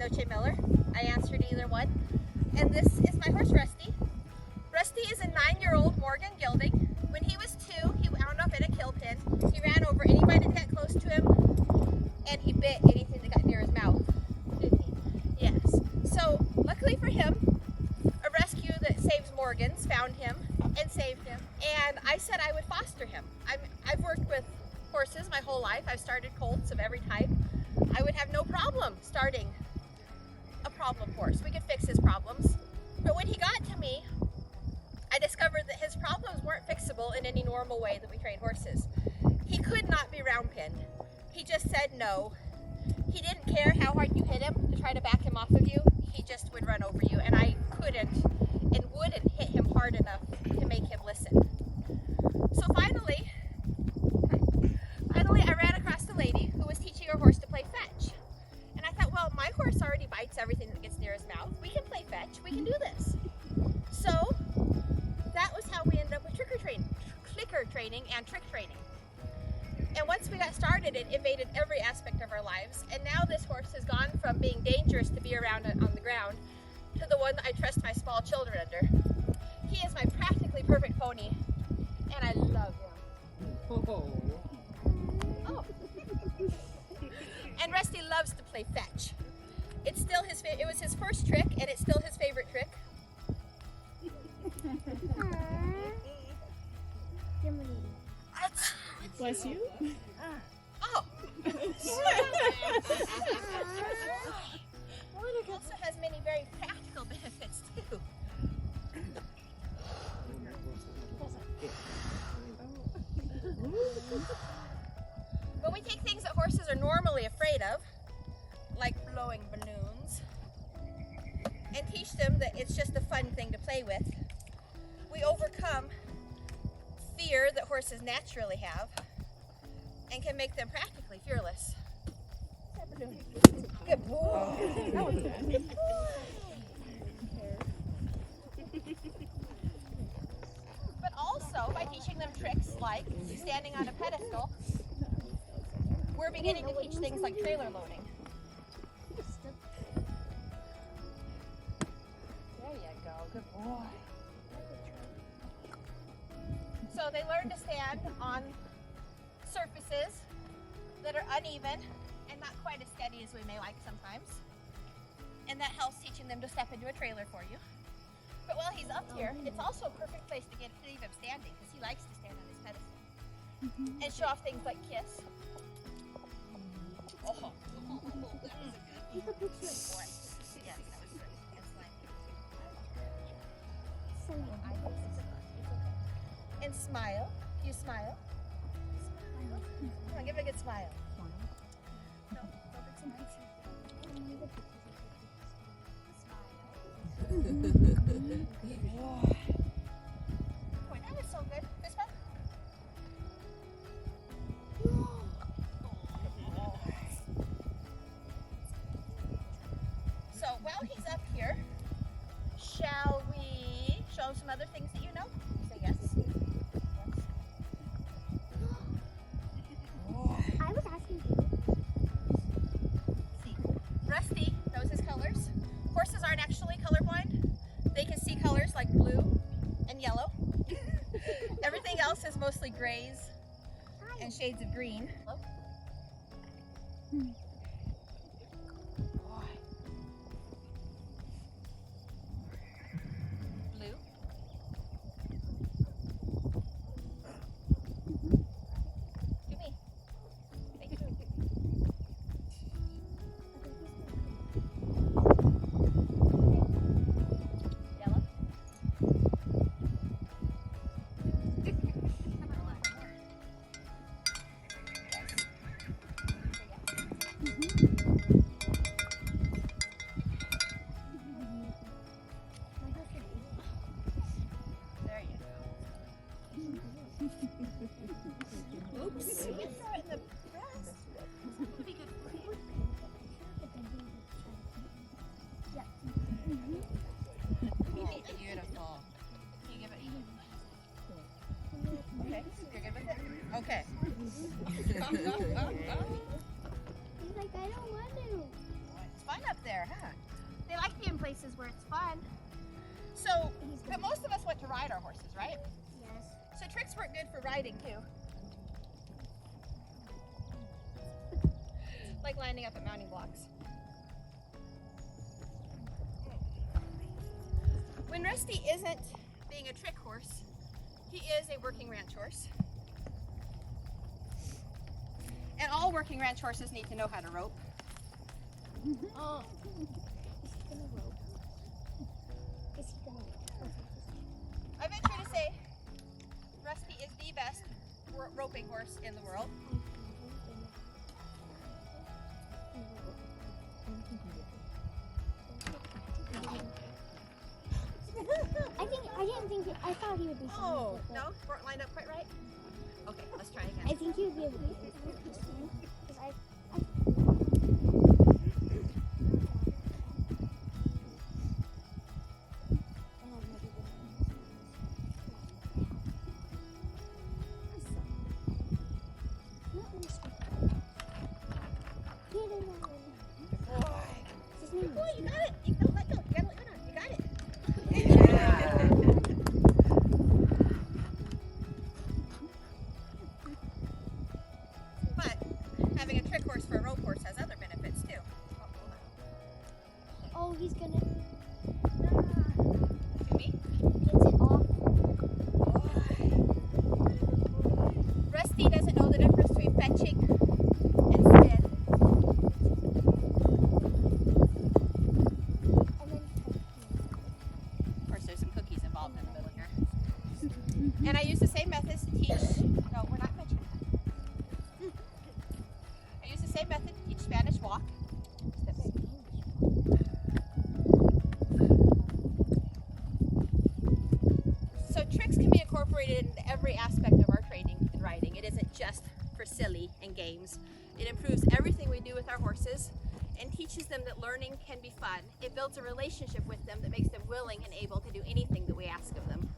Noche Miller. I answered either one. And this is my horse, Rusty. Rusty is a 9-year-old Morgan gelding. When he was 2, he wound up in a kill pen. He ran over anybody that got close to him, and he bit anything that got near his mouth. Didn't he? Yes. So, luckily for him, a rescue that saves Morgans found him and saved him. And I said I would foster him. I've worked with horses my whole life. I've started colts of every type. I would have no problem starting a problem horse. We could fix his problems. But when he got to me, I discovered that his problems weren't fixable in any normal way that we train horses. He could not be round pinned. He just said no. He didn't care how hard you hit him to try to back him off of you. He just would run over you, and I couldn't and wouldn't hit him hard enough to make him listen. So finally I ran across a lady who was teaching her horse to play fetch. And I thought, well, my horse already bites everything that gets near his mouth. We can play fetch. We can do this. So that was how we ended up with clicker training and trick training. And once we got started, it invaded every aspect of our lives. And now this horse has gone from being dangerous to be around on the ground to the one that I trust my small children under. He is my practically perfect pony, and I love him. Oh. And Rusty loves to play fetch. It's still it was his first trick, and it's still his favorite trick. Bless you. Oh. It also has many very practical benefits too. When we take things that horses are normally afraid of, like blowing balloons, and teach them that it's just a fun thing to play with, we overcome fear that horses naturally have and can make them practically fearless. Good boy. That was good. But also, by teaching them tricks like standing on a pedestal, we're beginning to teach things like trailer loading. There you go. Good boy. So they learn to stand on surfaces that are uneven and not quite as steady as we may like sometimes. And that helps teaching them to step into a trailer for you. But while he's up here, it's also a perfect place to leave him standing because he likes to stand on his pedestal and show off things like kiss. Oh, that was a good boy. Yes, that was good. And smile. You smile. Come on, give it a good smile. No, don't smile. Boy, that was so good. This one? So while he's up here, shall we show him some other things that you know? Say yes. I was asking See, Rusty knows his colors. Horses aren't actually colorblind. They can see colors like blue and yellow. Everything else is mostly grays and shades of green. Blue. To me. Thank you. Yellow. There you go. Oops. You can throw it in the grass. It'll be good for you. Beautiful. Can you give it? Okay. You're good with it? Okay. He's like, I don't want to. It's fun up there, huh? They like being places where it's fun. So, but most of us want to ride our horses, right? Yes. So tricks work good for riding too. Like lining up at mounting blocks. When Rusty isn't being a trick horse, he is a working ranch horse. And all working ranch horses need to know how to rope. Oh. Is he gonna rope? Is he gonna rope? I venture to say Rusty is the best roping horse in the world. I thought he would be. Oh, no? Weren't lined up quite right? Okay, let's try again. I think he would be able to do it. Because I Boy, you got it. You don't let go. You gotta let go. You got it. But having a trick horse for a rope horse has other benefits too. Oh, he's gonna. To me? Gets it off. Rusty doesn't know the difference between fetching and spin. Of course, there's some cookies involved in the middle here. And I use the same methods to teach. No, we're not fetching. I use the same method to teach Spanish walk. Step back. So tricks can be incorporated into every aspect of our training and riding. It isn't just for silly and games. It improves everything we do with our horses and teaches them that learning can be fun. It builds a relationship with them that makes them willing and able to do anything that we ask of them.